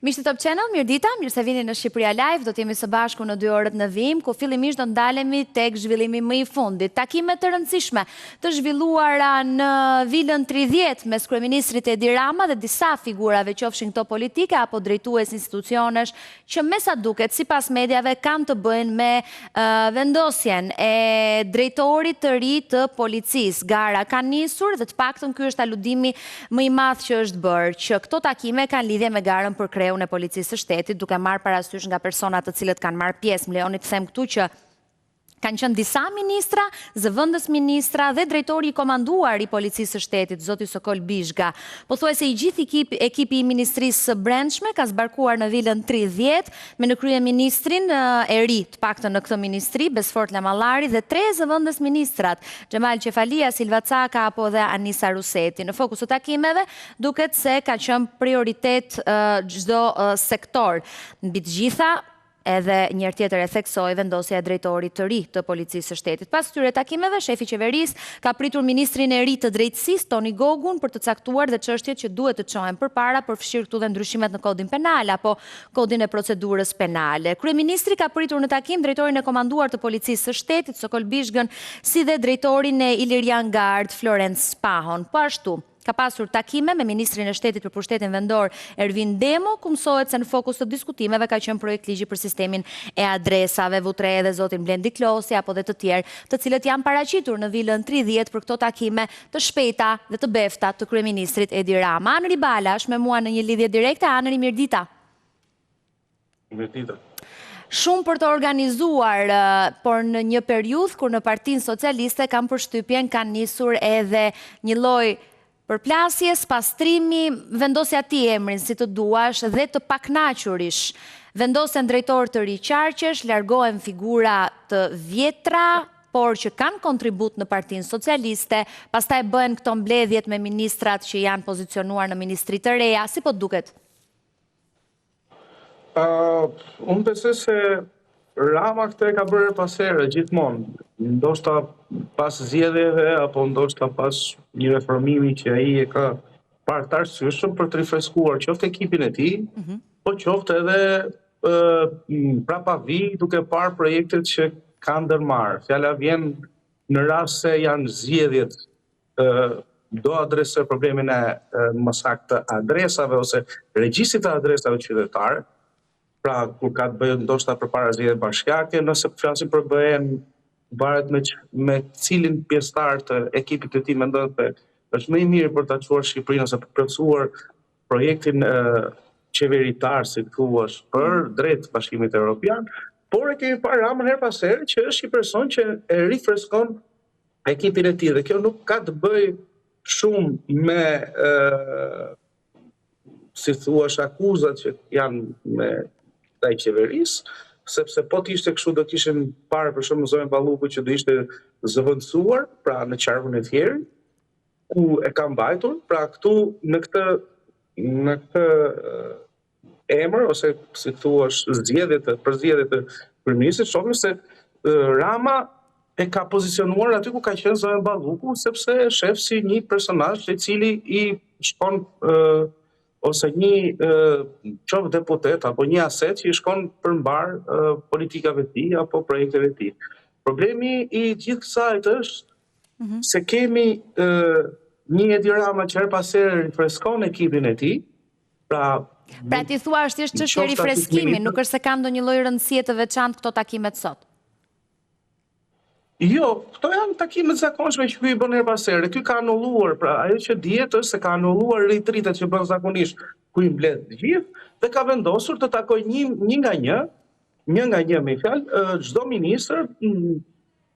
Miqtë Top Channel, mirëdita, mirë se vini në Shqipëria Live, do t'jemi së bashku në 2 orët në vim, ku fillimisht do ndalemi tek zhvillimi më i fundit. Takime të rëndësishme të zhvilluara në vilën 30 mes kryeministrit Edi Rama dhe disa figurave qofshin këto politike apo drejtues institucionesh që me sa duket, sipas mediave, kanë të bëjnë me vendosjen e drejtorit të ri të policisë. Gara ka nisur dhe të paktën ky është aludimi më i madh që është bërë, që këto takime kanë lidhje me garën për kreun e policisë së shtetit, duke marrë parasysh nga personat të cilët kanë marrë pjesë. Më lejoni të them këtu që kanë qenë disa ministra, zëvendës ministra dhe drejtori i komanduar i policisë së shtetit, zoti Sokol Bizhga. Pothuajse i gjithë ekipi i Ministrisë së Brendshme ka zbarkuar në vilën 30 me në kryeministrin e ri, të paktën në këtë ministri, Besfort Lamallari dhe 3 zëvendës ministrat, Xhemal Qefalia, Silva Caka apo dhe Anisa Ruseti. Në fokus të takimeve duket se ka qenë prioritet çdo sektor. Mbi të gjitha, edhe njërë tjetër e theksoi vendosja e drejtorit të ri të policisë së shtetit. Pas këtyre takimeve, shefi qeverisë ka pritur ministrin e ri të drejtësisë, Toni Gogun, për të caktuar dhe çështjet që duhet të çohen përpara, përfshirë këtu dhe ndryshimet në kodin penal apo kodin e procedurës penale. Kryeministri ka pritur në takim drejtorin e komanduar të policisë së shtetit, Sokol Bizhgën, si dhe drejtorin e Ilirian Gard, Florence Spahon. Po ashtu, ka pasur takime me ministrin e shtetit për pushtetin vendor Ervin Demo, ku mësohet se në fokus të diskutimeve ka qenë projekt ligji për sistemin e adresave, vutre edhe zotin Blendi Klosi apo dhe të tjerë, të cilët janë paraqitur në vilën 30 për këto takime të shpejta dhe të befta të kryeministrit Edi Rama. Anëri Bala është me mua në një lidhje direkte. Anëri, mirëdita. Mirëdita. Shumë për të organizuar, por në një periudhë kur në Partinë Socialiste kanë përshtypjen, kanë nisur edhe një lloj përplasjes, pastrimi, vendosja ti emrin si të duash dhe të paknaqurish. Vendosen drejtor të ri qarqesh, largohen figura të vjetra, por që kanë kontribut në Partinë Socialiste, pastaj bëhen këto mbledhjet me ministrat që janë pozicionuar në ministri të reja. Si po duket? Unë besoj se Rama këtë e ka bërë pas herë gjithmonë. Ndoshta pas zgjedhjeve apo ndoshta pas një reformimi që ai e ka parë të arsyeshëm për të rifreskuar qoftë ekipin e tij, po qoftë edhe prapavi duke parë projektet që kanë ndërmarrë. Fjala vjen në rast se janë zgjedhjet, do adresoj problemin e më saktë adresave ose regjistrit të adresave qytetare. Pra, kur ka të bëjë ndoshta përpara zgjedhjeve bashkiake, nëse flasim për BE-n, varet me cilin pjesëtar të ekipit të tij mendon se është më i mirë për ta çuar Shqipërinë ose për plotësuar projektin qeveritar, si thuash, për drejt Bashkimit Evropian, por e kemi parë Ramën her pas here që është një person që e rifreskon ekipin e tij dhe kjo nuk ka të bëjë shumë me si thuash akuzat që janë me ndaj qeverisë, sepse po të ishte kështu do të kishim parë për shembull zonën Balluku që do ishte zëvendësuar, pra në qarkun e Thierit, ku e ka mbajtur, pra këtu në këtë emër ose si thuash zgjedhjet të kryeministit, shohim se Rama e ka pozicionuar aty ku ka qenë zonën Balluku, sepse e shef si një personazh i cili i shkon ose një qoftë deputet apo një aset që i shkon përmbar politikave të tij apo projekteve të tij. Problemi i gjithë kësaj është se kemi një Edi Rama që her pas here rifreskon ekipin e tij. Pra ti thua është thjesht çështje rifreskimi, nuk është se ka ndonjë lloj rëndësie të veçantë këto takimet sot. Jo, këto janë takimet zakonshme që ky i bën her pas here. Ky ka anulluar, pra ajo që dihet është se ka anulluar ritritet që bën zakonisht ku i mbledh të gjithë dhe ka vendosur të takoj një nga një me fjalë çdo ministër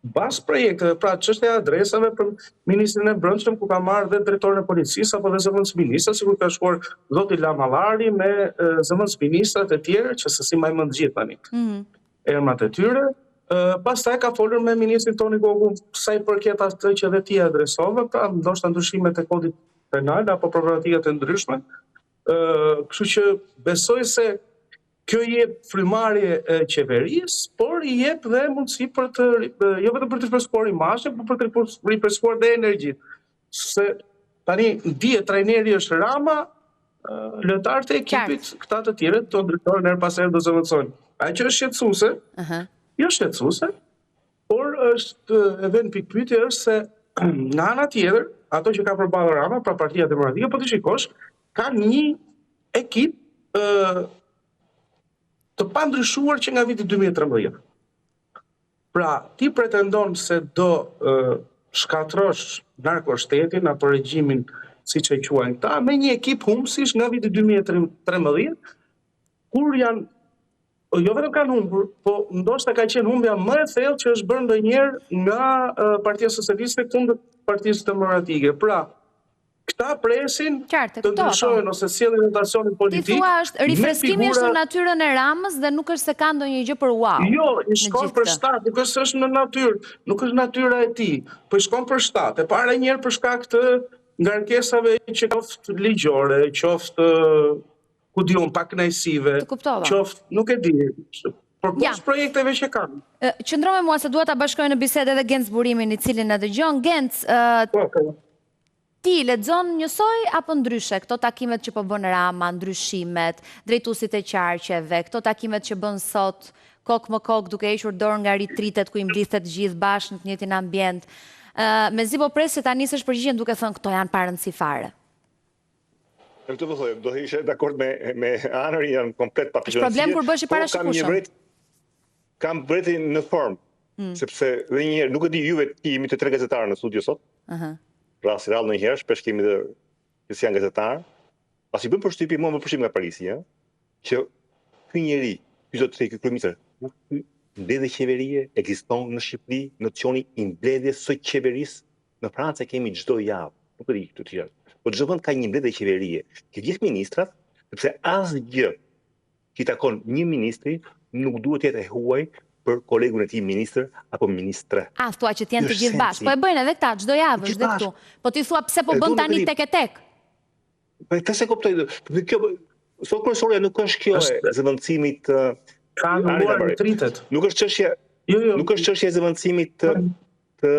bas projekteve, pra çështja e adresave për ministrin e Brendshëm ku ka marrë dhe drejtorin e policisë apo dhe zëvendës ministra, sikur ka shkuar zoti Lamallari me zëvendës ministrat e tjerë që se si më mend gjithë tani. Emrat e tyre. Pastaj ka folur me ministrin Toni Gogun sa i përket atë që dhe ti adresove, pra ndoshta ndryshimet e kodit penal apo problematikat e ndryshme. Kështu që besoj se kjo i jep frymarrje qeverisë, por i jep dhe mundësi për të jo vetëm për të rifreskuar imazhin, por për të rifreskuar dhe energjinë. Se tani dihet trajneri është Rama, lojtarët e ekipit, këta të tjerët, të ndryshojnë her pas here do zëvendësojnë. Ajo që është shqetësuese, jo shqetësuese, por është e vend pikpyetje është se nga ana tjetër, ato që ka përballë Rama, pra Partia Demokratike, po të shikosh, ka një ekip të pandryshuar që nga viti 2013. Pra, ti pretendon se do shkatrosh narkoshtetin apo regjimin siç e quajnë këta, me një ekip humbësish nga viti 2013, kur janë, jo vetëm kanë humbur, po ndoshta ka qenë humbja më e thellë që është bërë ndonjëherë nga Partia Socialiste kundër Partisë Demokratike. Pra, këta presin të ndryshojnë ose sjellin votacionin politik. Ti thua është rifreskimi është në natyrën e Ramës dhe nuk është se ka ndonjë gjë për wow. Jo, i shkon për shtat, nuk është në natyrë, nuk është natyra e tij, po i shkon për shtat. E para një herë për shkak të ngarkesave që qoftë ligjore, qoftë ku diun pak kënaqësive, qoftë nuk e di. Por poshtë projekteve që kanë. Qëndro me mua se dua ta bashkoj në bisedë edhe Genc Burimin i cili na dëgjon. Genc, ti lexon njësoj apo ndryshe këto takimet që po bën Rama, ndryshimet, drejtuesit e qarqeve, këto takimet që bën sot kok më kok duke hequr dorë nga ritritet ku i mblidhet gjithë bashkë në të njëjtin ambient. Mezi po pres se ta nisësh përgjigjen duke thënë këto janë pa rëndësi fare. Këtë po thojmë, do ishe dakord me Anërin, janë komplet pa është problem kur bësh i parashikueshëm. Kam bretin në formë, sepse dhe një herë, nuk e di juve ti jemi të 3 gazetarë në studio sot. Pra si rallë në njëherë, shpesh kemi dhe që si janë gazetarë. Pas i bëm përshtypje, mua më përshtyp nga Parisi, që ky njeri, ky zot ky kryeministër, mbledhje qeverie ekziston në Shqipëri, nocioni i mbledhjes së qeverisë në Francë kemi çdo javë. Nuk e di këtu të tjerë. Po çdo vend ka një mbledhje qeverie, që gjithë ministrat, sepse asgjë që i takon një ministri nuk duhet të jetë e huaj për kolegun e tij ministër apo ministre. Thua që t'jenë të gjithë bashkë. Po e bëjnë edhe këta çdo javë është dhe këtu. Po ti thua pse po bën tani tek e tek? Po këtë se kuptoj. Kjo sot profesorja nuk është kjo e zëvendësimit ka ndëruar ritritet. Nuk është çështje. Nuk është çështje e zëvendësimit të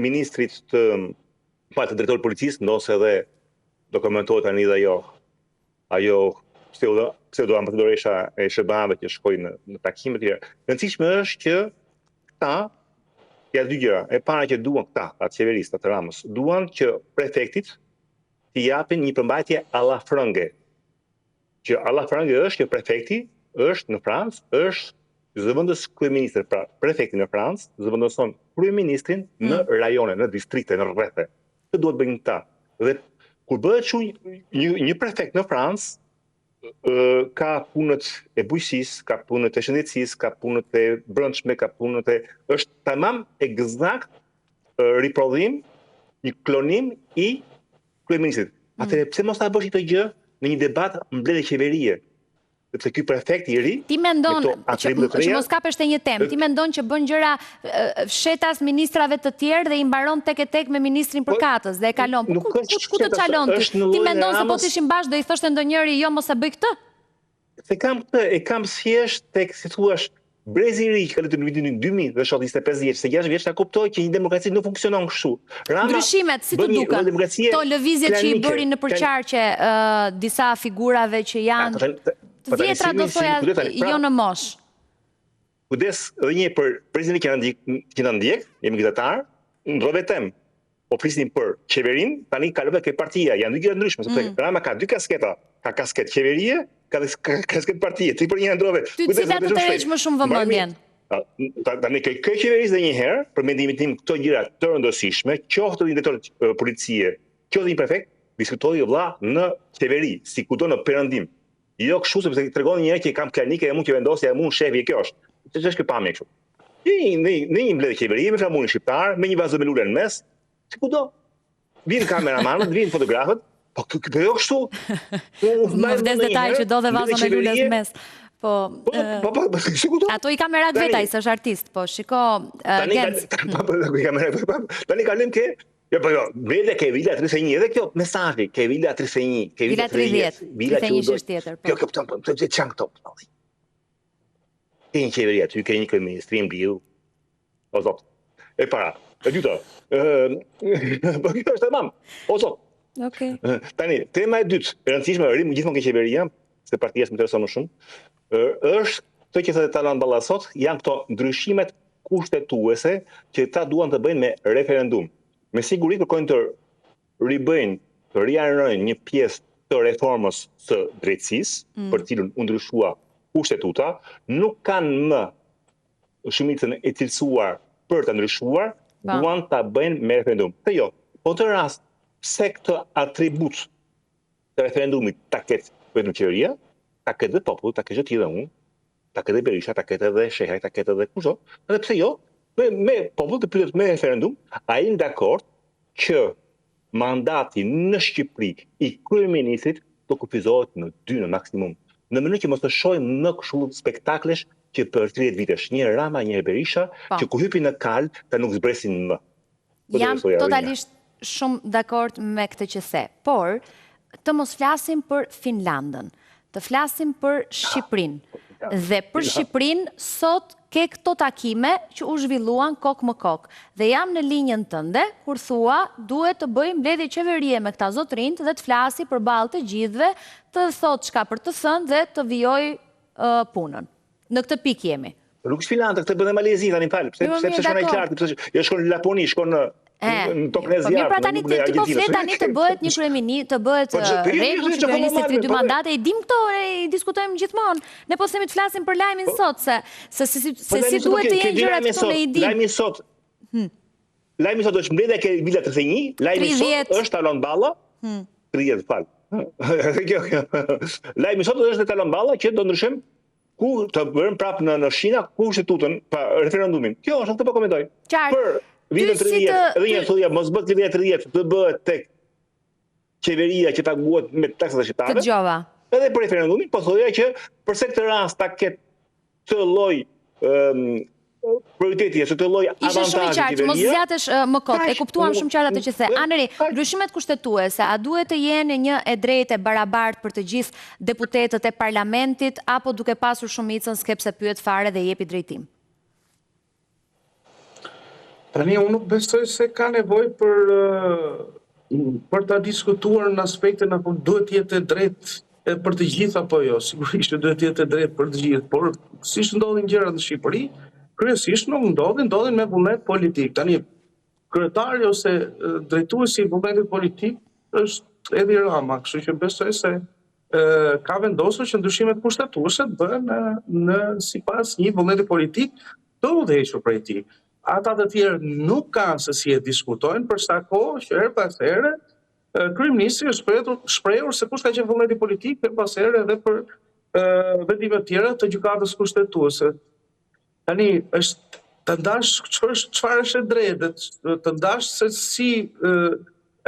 ministrit të drejtorit policisë, ndosë edhe do komentohet tani dhe ajo pseudo-ambasadoresha e SBA-ve që shkoi në takime të tjera. Rëndësishme është që këta, ja dy gjëra, e para që duan këta, atë qeveristë të Ramës, duan që prefektit t'i japin një përmbajtje a la frënge. Që a la frënge është që prefekti është në Francë, është zëvendës kryeministër, pra prefekti në Francë zëvendëson kryeministrin në rajone, në distrikte, në rrethe. Këtë duhet bëjnë këta. Dhe kur bëhet një prefekt në Francë, ka punët e bujqësisë, ka punët e shëndetësisë, ka punët e brendshme, ka punët e është tamam eksakt riprodhim, një klonim i kryeministrit. Atëherë pse mos ta bësh këtë gjë në një debat mbledhje qeverie? Sepse ky prefekt i ri, ti mendon që mos kapesh te një temë, ti mendon që bën gjëra fshetas ministrave të tjerë dhe i mbaron tek e tek me ministrin përkatës dhe e kalon. Ku të çalon ti? Ti mendon se po të ishin bashkë do i thoshte ndonjëri jo mos e bëj këtë? Se kam këtë, e kam thjesht tek si thua brezi i ri që ka lutur në vitin 2000 dhe shot 25 vjeç, se 6 vjeç ta kuptoj që një demokraci nuk funksionon kështu. Ndryshimet si të duken. Këto lëvizjet që i bërin në përqarqe disa figurave që janë të vjetra do thoja jo në mosh. Kujdes edhe një për presidentin që na ndjek, jemi gazetar, ndrove tem. Po flisnim për qeverin, tani kalove ke partia, janë dy gjëra ndryshme, sepse Rama ka dy kasketa, ka kasket qeverie, ka kasket partie, ti për një ndrove. Ty cilat të tërheq më shumë vëmendjen? Tani ke qeverisë dhe një herë, për mendimin tim këto gjëra të rëndësishme, qoftë një drejtor policie, qoftë një prefekt, diskutoi vëlla në qeveri, si kudo në perëndim. Jo kështu sepse tregon një herë që kam klinike e mund që vendosja e mund shefi kjo është. Ç'është kjo pamje kështu? Në një mbledhje qeverie me flamurin shqiptar, me një vazë me lule në mes, si kudo. Vin kameramanët, vin fotografët, po kjo kështu. Më vdes detaj që do dhe vazë me lule në mes. Ato i kamerat vetaj, se është artist, po shiko Genc. Tani kalim ke vede ke Vila 31 edhe kjo mesazhi ke Vila 31, ke Vila 30, Vila 31 është tjetër. Kjo kupton, po çe çan këto. Ke një qeveri aty, ke një kryeministri mbiu. O zot. E para, e dyta. Po kjo është tamam. O zot. Okej. Tani, tema e dytë, e rëndësishme, gjithmonë ke qeveria, se partia më intereson më shumë, është këtë që thotë Talan Balla sot, janë këto ndryshimet kushtetuese që ta duan të bëjnë me referendum. Me siguri kërkojnë të ribëjnë, të rianërojnë një pjesë të reformës së drejtësisë, për cilën u ndryshua kushtetuta, nuk kanë më shumicën e cilësuar për të ndryshuar, duan ta bëjnë me referendum. Të jo, po të rast, pse këtë atribut të referendumit ta ketë vetëm qeveria, ta ketë dhe populli, ta ketë ti dhe unë, ta ketë dhe Berisha, ta ketë edhe Shehaj, ta ketë edhe kushto, edhe pse jo, me popull të pyetet me referendum, a jeni dakord që mandati në Shqipëri i kryeministrit të kufizohet në 2 në maksimum, në mënyrë që mos të shohim më kështu spektaklesh që për 30 vitesh, një Rama, një Berisha, që ku hypin në kal të nuk zbresin më. Jam totalisht shumë dakord me këtë që the, por të mos flasim për Finlandën, të flasim për Shqipërinë. Dhe për Shqipërinë sot ke këto takime që u zhvilluan kokë më kokë. Dhe jam në linjën tënde, kur thua duhet të bëjmë mbledhje qeverie me këta zotrinj dhe të flasi përballë të gjithëve, të thotë çka për të thënë dhe të vijoj punën. Në këtë pikë jemi. Nuk është Finlandë, këtë bën dhe Malezi tani fal, sepse shkon ai qartë, jo shkon në Laponi, shkon në tokën e zjarrit. Mirë, pra tani ti po flet tani të bëhet një kryeminist, të bëhet rregull që kryeministri 2 mandate, i dim këto, i diskutojmë gjithmonë. Ne po themi të flasim për lajmin sot se si duhet të jenë gjërat këtu ne i dim. Lajmi sot është mbledhja e Vila 31, lajmi sot është Talan Balla. 30 fal. Lajmi sot është Talan Balla që do ndryshojmë ku të bërëm prapë në Shina kushtetutën pa referendumin. Kjo është këtë po komentoj. Për vitin 30, edhe një thoja mos bëhet vitin 30 të bëhet tek qeveria që paguhet me taksat e shqiptarëve. Të gjova. Edhe për referendumin, po thoja që përse këtë rast ta ketë të lloj prioriteti, të lloj avantazhi qeveria. Mos zgjatesh më kot. E kuptuam shumë qartë atë që the. Anëri, ndryshimet kushtetuese, a duhet të jenë një e drejtë e barabartë për të gjithë deputetët e parlamentit apo duke pasur shumicën skepse pyet fare dhe jepi drejtim? Tani, unë nuk besoj se ka nevojë për ta diskutuar në aspektin apo duhet jetë e drejtë për të gjithë apo jo. Sigurisht duhet jetë e drejtë për të gjithë, por siç ndodhin gjërat në Shqipëri, kryesisht nuk ndodhin me vullnet politik. Tani, kryetari ose drejtuesi i vullnetit politik është Edi Rama, kështu që besoj se ka vendosur që ndryshimet kushtetuese të bëhen sipas një vullneti politik të udhëhequr prej tij. Ata të tjerë nuk kanë se si e diskutojnë për sa kohë që her pas here kryeministri është shprehur se kush ka qenë vullneti politik her pas here edhe për vendime të tjera të gjykatës kushtetuese. Tani është të ndash çfarë është e drejtë, të ndash se si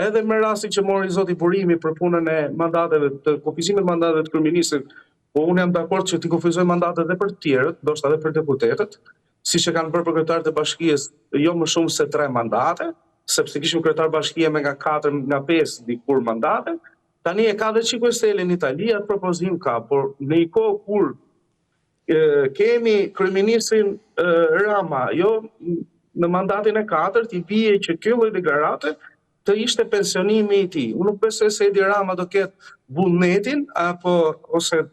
edhe me rastin që mori zoti Burimi për punën e mandateve të kufizimit të mandateve të kryeministrit, po unë jam dakord që ti kufizojnë mandatet edhe për të tjerët, ndoshta edhe për deputetët, siç e kanë bërë për kryetarët e bashkisë, jo më shumë se 3 mandate, sepse kishim kryetar bashkie me nga 4 nga 5 dikur mandate. Tani e ka dhe 5 Stelle në Itali, atë propozim ka, por në një kohë kur kemi kryeministrin Rama, jo në mandatin e 4, i bie që ky lloj deklarate të ishte pensionimi i tij. Unë nuk besoj se Edi Rama do ketë vullnetin ose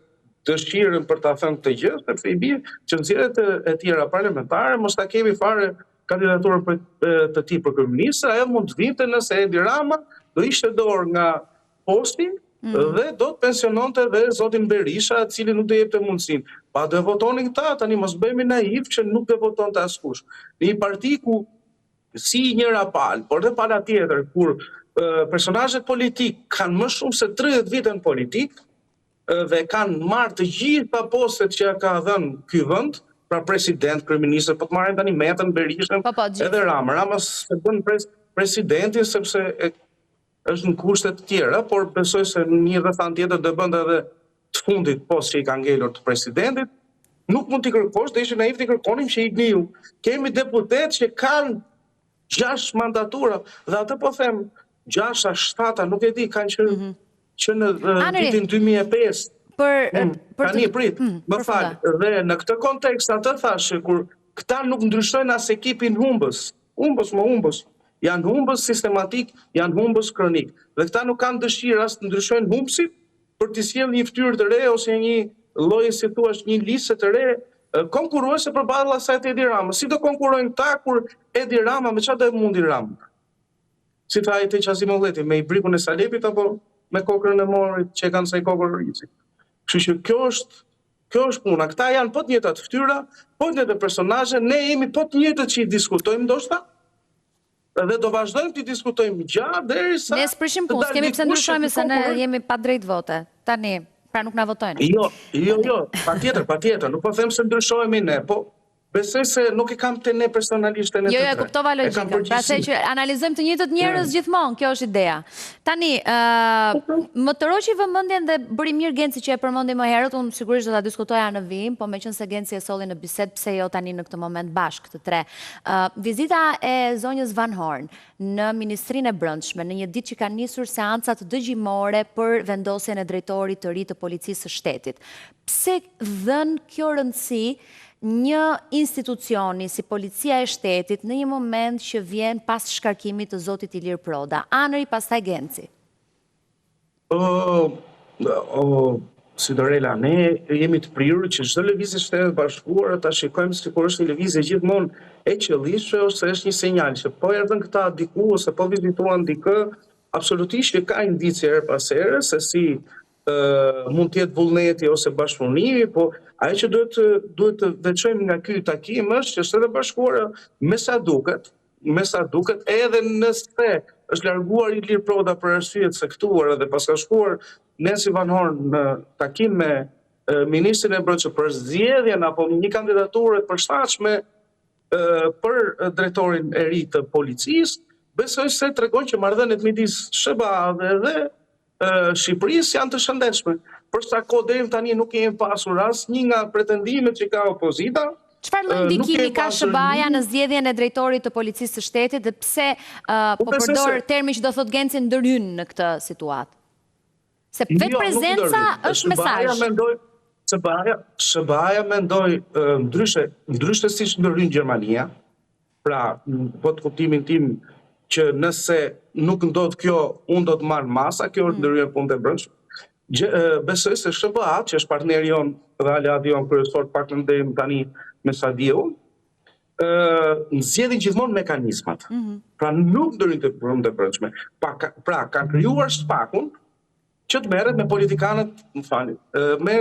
dëshirën për ta thënë këtë gjë, sepse i bie që nxjerrjet e tjera parlamentare mos ta kemi fare kandidaturën të tij për kryeminist, ajo mund të vinte nëse Edi Rama do ishte dorë nga posti dhe do të pensiononte dhe zotin Berisha, i cili nuk do jepte mundësinë. Pa do votonin këta, tani mos bëhemi naiv që nuk do votonte askush. Në një parti ku si njëra palë, por dhe pala tjetër, kur personazhet politik kanë më shumë se 30 vite në politikë, dhe kanë marrë të gjitha postet që ka dhënë ky vend, pra president, kryeministër, po të marrin tani Metën, Berishën, edhe Rama. Rama se bën presidentin sepse është në kushte të tjera, por besoj se një rrethant tjetër do bënte edhe të fundit post që i ka ngelur të presidentit. Nuk mund t'i kërkosh, dhe ishte naiv t'i kërkonim që i gniu. Kemi deputet që kanë 6 mandatura, dhe atë po them 6 a 7, nuk e di, kanë që në vitin 2005, tani prit, më falë, dhe në këtë kontekst atë thashë, kur këta nuk ndryshojnë as ekipin humbës, janë humbës sistematik, janë humbës kronik. Dhe këta nuk kanë dëshirë as të ndryshojnë humbësit për të sjellë një fytyrë të re ose një lloj, si thua, një listë të re konkurruese përballë asaj të Edi Ramës. Si do konkurrojnë këta kur Edi Rama me çfarë do mundi Rama? Si tha ai te Qazimolleti, me ibrikun e Salepit apo me kokrën e morit që e kanë sa i kokër rrici. Kështu që kjo është puna. Këta janë po të njëjtat fytyra, po të njëjtat personazhe, ne jemi po të njëjtat që i diskutojmë ndoshta. Dhe do vazhdojmë të diskutojmë gjatë derisa ne s'prishim punë, kemi pse ndryshojmë se ne jemi pa drejt vote. Tani, pra nuk na votojnë. Jo, patjetër, nuk po them se ndryshojmë ne, po besoj se nuk e kam të ne personalisht e ne të tre. Jo, kuptova logjikën. Pra se që analizojmë të njëjtët njerëz gjithmonë, kjo është ideja. Tani, më të roqi vëmendjen dhe bëri mirë Genci që e përmendi më herët, unë sigurisht do ta diskutoja në vim, po meqense Genci e solli në bisedë, pse jo tani në këtë moment bashkë të tre. Vizita e zonjës Van Horn në Ministrinë e Brendshme në një ditë që kanë nisur seancat dëgjimore për vendosjen e drejtorit të ri të Policisë së Shtetit. Pse dhën kjo rëndësi një institucioni si Policia e Shtetit në një moment që vjen pas shkarkimit të zotit Ilir Proda? Anëri pastaj Genci. Sidorela, ne jemi të prirur që çdo lëvizje e Shtetit Bashkuar ta shikojmë sikur është një lëvizje gjithmonë e qëllishme ose është një sinjal që po erdhën këta diku ose po vizituan dikë, absolutisht që ka indicie her pas here se si mund të jetë vullneti ose bashkëpunimi, po ajo që duhet të veçojmë nga ky takim është që Shteti Bashkuar me sa duket edhe nëse është larguar Ilir Proda për arsye të caktuara dhe pas ka shkuar Nancy Van Horn në takim me ministrin e Brendshme për zgjedhjen apo një kandidaturë të përshtatshme për drejtorin e ri të policisë, besoj se tregon që marrëdhëniet midis SBA dhe Shqipërisë janë të shëndetshme. Për sa kohë deri tani nuk kemi pasur asnjë nga pretendimet që ka opozita. Çfarë lloj ndikimi ka SBA-ja në zgjedhjen e drejtorit të Policisë së Shtetit dhe pse po përdor termi që do thot Genci ndërhyn në këtë situatë? Se vetë prezenca është mesazh. SBA-ja mendoj ndryshe siç ndërhyn Gjermania. Pra, po të kuptimin tim që nëse nuk ndodh kjo, unë do të marr masa, kjo është ndërhyrje punë e brendshme. Besoj se SBA, që është partneri jon dhe aliati jon kryesor pak në deri tani me Sadiu, nxjerrin gjithmonë mekanizmat. Pra nuk ndërhyn të punë e brendshme. Pra kanë krijuar spakun që të merret me politikanët, me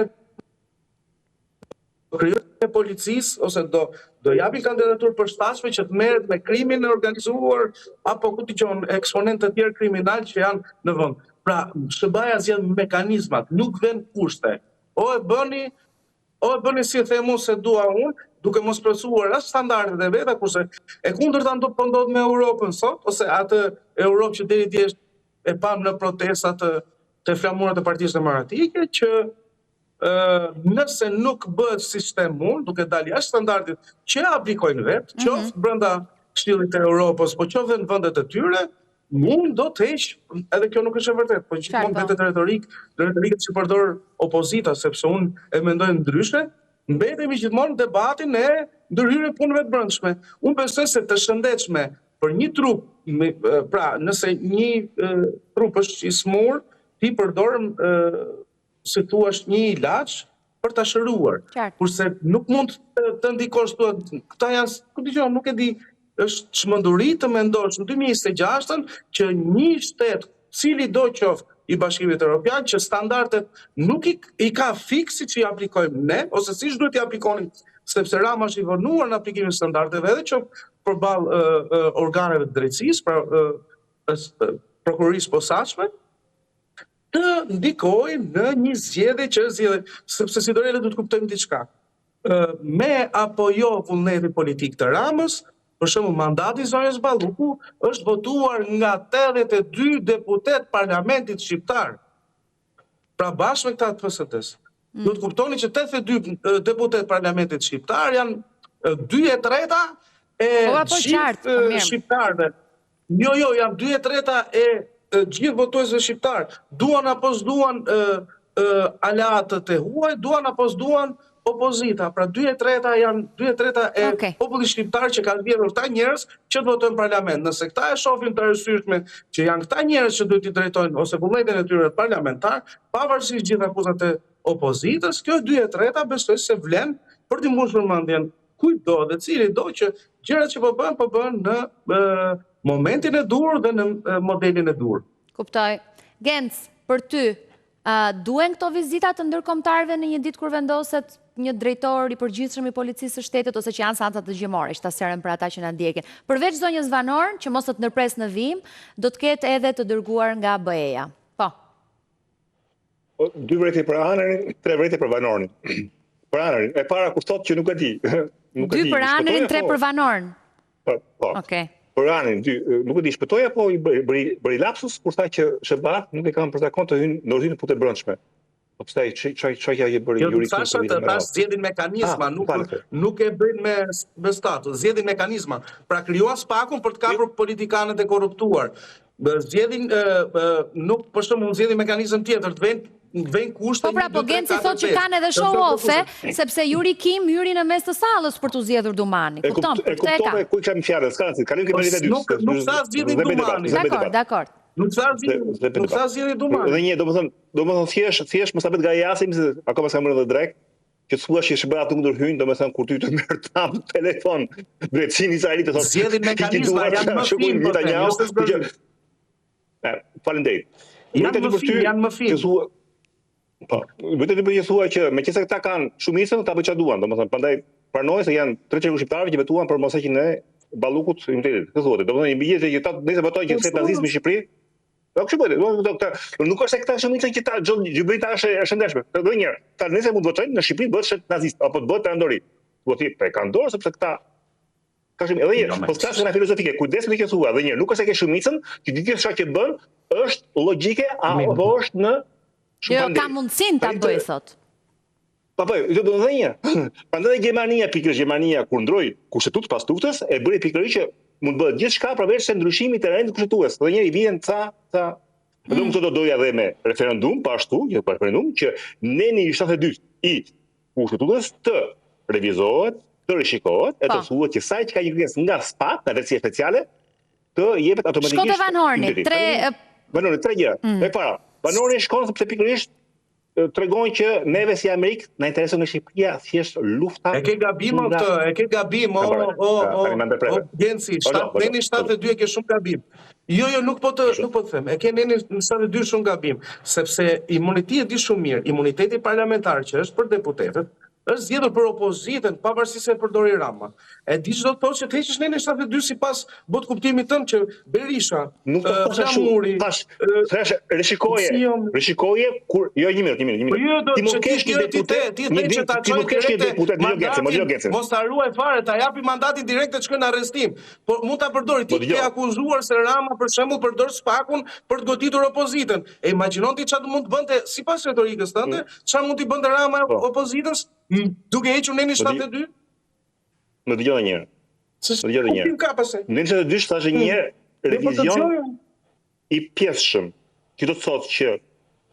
krijuar e policisë ose do japin kandidaturë përshtatshme që të merret me krimin e organizuar apo ku dëgjon eksponentë të tjerë kriminal që janë në vend. Pra, SBA-ja zgjedh mekanizmat, nuk vën kushte. O e bëni si themu se dua unë, duke mos plotësuar as standardet e veta, kurse e kundërta po ndodh me Europën sot, ose atë Europë që deri dje e pam në protestat të flamurat të Partisë Demokratike, që nëse nuk bëhet sistem mund, duke dalë jashtë standardit që aplikojnë vetë, qoftë brenda Këshillit të Europës, po qoftë në vendet e tyre, mund do të heq, edhe kjo nuk është e vërtetë, po gjithmonë vetë retorikët që përdor opozita, sepse unë e mendoj ndryshe, mbetemi gjithmonë debatin e ndërhyrjes punëve të brendshme. Unë besoj se të shëndetshme për një trup, pra nëse një trup është i smur, ti përdor se thua është një ilaç për ta shëruar. Kurse nuk mund të ndikosh këta janë, ku dëgjoj, nuk e di, është çmenduri të mendosh në 2026-ën që një shtet, cili do qoftë i Bashkimit Evropian, që standardet nuk i ka fiksi që i aplikojmë ne, ose siç duhet i aplikonin, sepse Rama është i vonuar në aplikimin e standardeve edhe që përballë organeve të drejtësisë, pra prokurorisë posaçme, të ndikojnë në një zgjedhje që sepse si dorele duhet kuptojmë diçka. Me apo jo vullneti politik të Ramës, për shembull mandati i zonjës Balluku është votuar nga 82 deputet parlamentit shqiptar. Pra bashkë me këta të PSD-s. Duhet kuptoni që 82 deputet parlamentit shqiptar janë 2/3 e gjithë shqiptarëve. Jo, janë 2/3 e gjithë votuesve shqiptar, duan apo s'duan aleatët e huaj, duan apo s'duan opozita, pra 2/3 janë 2/3 e popullit shqiptar që ka zgjedhur këta njerëz që të votojnë në parlament. Nëse këta e shohin të rësyshme që janë këta njerëz që duhet i drejtojnë ose vullnetin e tyre parlamentar, pavarësisht gjithë akuzat e opozitës, kjo 2/3 besoj se vlen për t'i mbushur mendjen kujtdo dhe cili do që gjërat që po bëhen në momentin e dur dhe në modelin e dur. Kuptoj. Genc, për ty, duen këto vizitat të ndërkombëtarëve në një ditë kur vendoset një drejtor i përgjithshëm i policisë së shtetit ose që janë seancat të gjimore, shtaserën për ata që na ndjekin. Përveç zonjës Vanor, që mos të ndërpres në vim, do të ketë edhe të dërguar nga BE-ja. Po. 2 vretje për Anerin, 3 vretje për Vanorin. Për Anerin, e para kur thotë që nuk e di. 2 për Anerin, 3 për Vanorin. Po. Okej. Për Anerin, nuk e di shpëtoi apo i bëri lapsus kur tha që SBA nuk e kanë përcaktuar të hyjnë në ordinën punë brendshme. Po pse çfarë ja bëri juristi? Ta zgjedhin mekanizma, nuk e bëjnë me status, zgjedhin mekanizma. Pra krijuan spakun për të kapur politikanët e korruptuar. Zgjedhin nuk për shembull zgjedhin mekanizëm tjetër, të vënë kushte. Po pra, po Genci thotë që kanë edhe show-offe, sepse Yuri Kim hyri në mes të sallës për t'u zgjedhur Dumani. Kupton? E kuptova ku kam fjalën, s'ka se kalojnë këmbë të dytë. Nuk sa zgjedhin Dumani. Dakor. Nuk sa zgjedhin Dumani. Dhe një, domethënë thjesht mos ta bëj gajasim se akoma s'kam rënë drejt. Që të thuash që SBA të mundur hyjnë, domethënë kur ty të merr tam telefon drejtësinë izraelite thotë zgjedhin mekanizma janë më fim. Faleminderit. Janë më fim. Po, vetë të bëjë thua që meqenëse këta kanë shumicën, ta bëj çfarë duan, domethënë prandaj pranoj se janë 3 çerku shqiptarëve që vetuan për mos heqjen e ballukut immunitetit. Këtë thuhet, domethënë i mbijë që ata nëse votojnë që kthehet nazizmi në Shqipëri, do kështu bëhet. Nuk është se këta shumicën që ta Gjybita është ndeshme. Do një, ta nëse mund të votojnë në Shqipëri bëhet nazist apo të bëhet perandori. Do të thotë kanë dorë sepse këta ka shumë edhe një, po flasë nga filozofike, kujdes me kjo thua, dhe një, nuk është se ke shumicën, që ditë çka që bën është logjike apo është në jo, ka mundësin ta bëj, thot. Po, do të dhe një. Prandaj Gjermania kur ndroi kushtetutë pas luftës, e bëri pikërisht që mund bëhet gjithçka përveç se ndryshimit të rendit kushtetues. Dhe një i vjen ca do më të doja dhe me referendum, pa ashtu, jo pa referendum, që neni i 72 i kushtetutës të revizohet, të rishikohet, e të thuhet që saj që ka një kërkesë nga SPA, nga drejtësia speciale, të jepet automatikisht. Shko te Van Horni, Van Horni, 3 gjëra. E para, Van Horni shkon sepse pikërisht tregojnë që neve si Amerikë na intereson nga Shqipëria thjesht lufta. E ke gabim Genci, neni 72 e ke shumë gabim. Jo, nuk po të them. E ke neni 72 shumë gabim, sepse imuniteti di shumë mirë, imuniteti parlamentar që është për deputetët është zgjedhur për opozitën, pavarësisht se e përdori Rama. E di çdo të thotë që të heqësh neni 72 sipas bot kuptimit tënd që Berisha, Flamuri, rishikoje kur jo 1 minutë. Ti mund kesh një deputet, mos ta ruaj fare, ta japi mandatin direkt të shkojnë në arrestim. Por mund ta përdori ti ke akuzuar se Rama për shembull përdor spakun për të goditur opozitën. E imagjinon ti çfarë mund të bënte sipas retorikës tënde, çfarë mund të bënte Rama opozitës? Duke hequr neni 72? Më dëgjoj një herë. Neni 72 thashë një revizion i pjesshëm. Që do të thotë që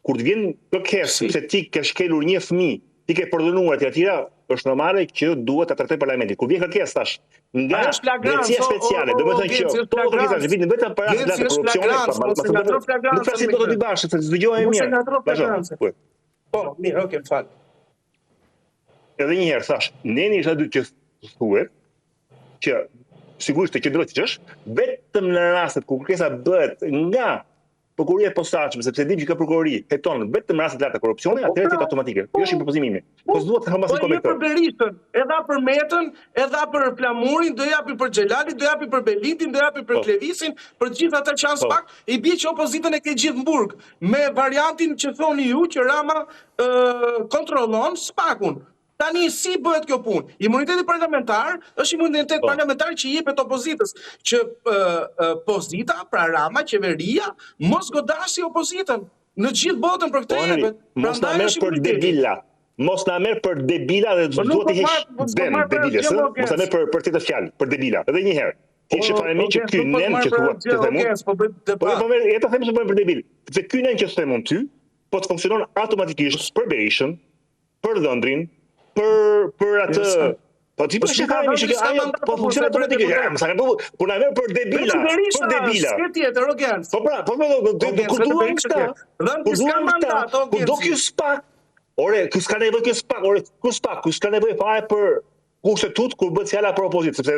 kur të vjen kërkesë se ti ke shkelur një fëmijë, ti ke përdhunuar të tjera, është normale që duhet ta trajtoj parlamenti. Kur vjen kërkesë tash nga drejtësia speciale, domethënë që këto kërkesa vitin vetëm para të korrupsionit, nuk flasim dot të bashkë, se dëgjojmë mirë. Po, mirë, okay, fal. Edhe një herë thash, neni është aty që thuhet që sigurisht të qëndroj siç është, vetëm në rastet ku kërkesa bëhet nga prokuroria e posaçme, sepse dim që ka prokurori heton vetëm në rastet larta korrupsioni, atëherë është automatike. Kjo është një propozim im. Po s'duhet të hambas komentar. Po për Berishën, edhe për Metën, edhe për Flamurin, do japi për Xhelalin, do japi për Belindin, do japi për Klevisin, për gjithë ata që janë spak, i bie që opozitën e ke gjithë në burg, me variantin që thoni ju që Rama kontrollon spakun. Tani si bëhet kjo punë? Imuniteti parlamentar është imunitet parlamentar që i jepet opozitës, që pozita, pra Rama, qeveria, mos godasi opozitën. Në gjithë botën për këtë jepet. Mos na merr për debila. Mos na merr për debila dhe duhet të heq debilës. Mos na merr për këtë fjalë, për debila. Edhe një herë. Ti je fare që ky nen që thua, të them. Po eta them se bëjmë për debil. Se ky nen që them unë ty, po të funksionon automatikisht për Berishën, për Dhëndrin, për atë. Po ti po shikoj ajo po funksionon automatikisht. Sa po na merr për debila, për debila. S'ke tjetër, Ogen. Po pra, po kur duam këta. Dhënë s'ka mandat, Ogen. Do ky spak. Ore, ky s'ka nevojë ky spak, ore, ky s'ka nevojë fare për kushtetut kur bëhet fjala për opozitë, sepse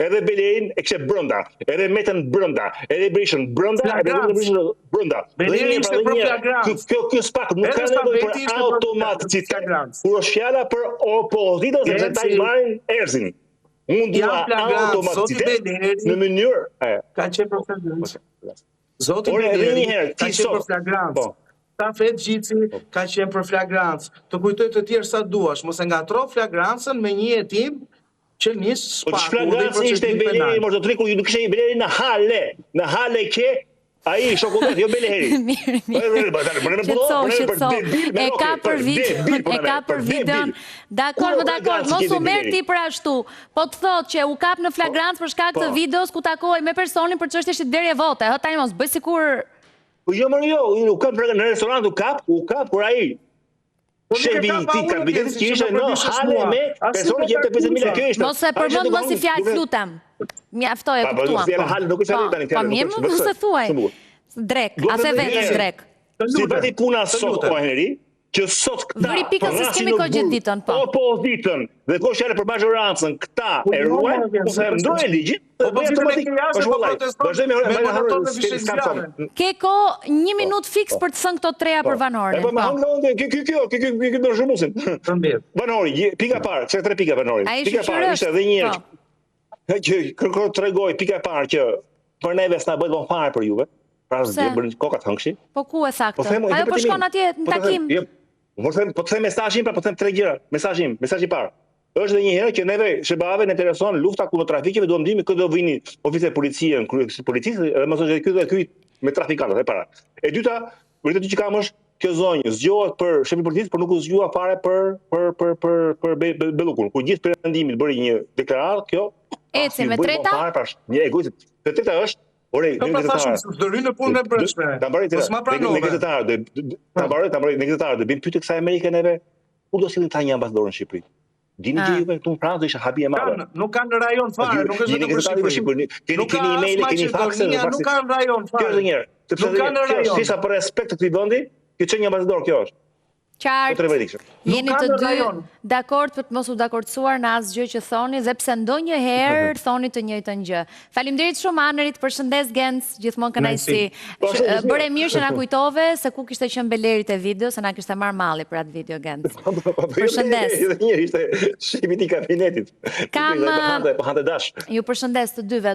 edhe Belerin e kishte brenda, edhe Metën brenda, edhe Berishën brenda, edhe Berishën brenda. Beleri ishte për flagrant. Ky spak nuk ka nevojë për automaticitet. Kur është fjala për opozitën, sepse ta i marrin erzin. Unë dua automaticitet në mënyrë. Ka qenë për flagrant. Zoti Beleri ka qenë për flagrant. Tafet Gjici ka qenë për flagrancë. Të kujtoj të tjerë sa duash, mos e ngatro flagrancën me një hetim që nis spaku. Po flagrancë ishte Beleri, mos do të riku, nuk ishte Beleri në hale. Në hale ke ai shokullet, jo Beleri. E ka për videon. Dakor, mos u merr ti për ashtu. Po të thotë që u kap në flagrancë për shkak të videos ku takohej me personin për çështje shitblerje vote. Hë tani mos bëj sikur u kap në restorant, u kap kur ai shefi i tij kabinetit që ishte në hale me personi që jepte 50.000 kjo ishte. Mos e përmend mos i fjalë, lutem. Mjaftoj e kuptuam. Po hale nuk është tani Po mirë, mos e thuaj. Drek, a the vetës drek. Si bëti puna sot, o Henri, që sot këta Bëri pika se s'kemi kohë gjithë ditën, po. Opozitën dhe po shale për majorancën këta e ruajnë, ose ndrojë ligjin, Ke kohë 1 minutë fiks për të thënë këto treja për Vanorin. Po më hangë kjo do zhumusin. Vanori, pika parë, çka 3 pika Vanori. Pika parë ishte edhe një herë që kërkoi të tregoj pika e parë që për neve s'na bëhet von fare për juve. Pra bën kokat hëngshi. Po ku e saktë? Ajo po shkon atje në takim. Po të them mesazhin, po të them 3 gjëra. Mesazhi i parë. Është edhe një herë që neve shebave në intereson lufta kundër trafikeve, do ndihmë këto do vini oficer policie, kryesisht policisë, dhe mos është ky dhe ky me trafikantët e para. E dyta, vërtetë që kam është kjo zonjë zgjohet për shefin policisë, por nuk u zgjua fare për Bellukun. Kur gjithë perëndimit bëri një deklaratë, kjo eci me treta. Një egoist. E treta është Ka përfashëm të rynë në punë në brëndshme. Po s'ma pranove. Negëzetarë, dhe bëjmë pyetje kësaj Amerike neve, ku do sillim ta një ambasador në Shqipëri? Dini që juve këtu në Francë do isha habi e madhe. Nuk kanë në rajon fare, nuk është vetëm për Shqipëri. Keni email, keni fakse, nuk kanë në rajon fare. Kjo është një herë. Nuk kanë në rajon. Fisa për respekt të këtij vendi, kjo çë një ambasador kjo është. Qartë, jeni të dy dakord për të mos u dakordsuar në asgjë që thoni, dhe pse ndonjëherë thoni të njëjtën gjë. Faleminderit shumë Anerit, përshëndes Gens, gjithmonë kënaqësi. Bëre mirë që na kujtove se ku kishte qenë Beleri te video, se na kishte marr malli për atë video Gens. Përshëndes. Edhe një ishte shefi i kabinetit. Ju përshëndes të dyve.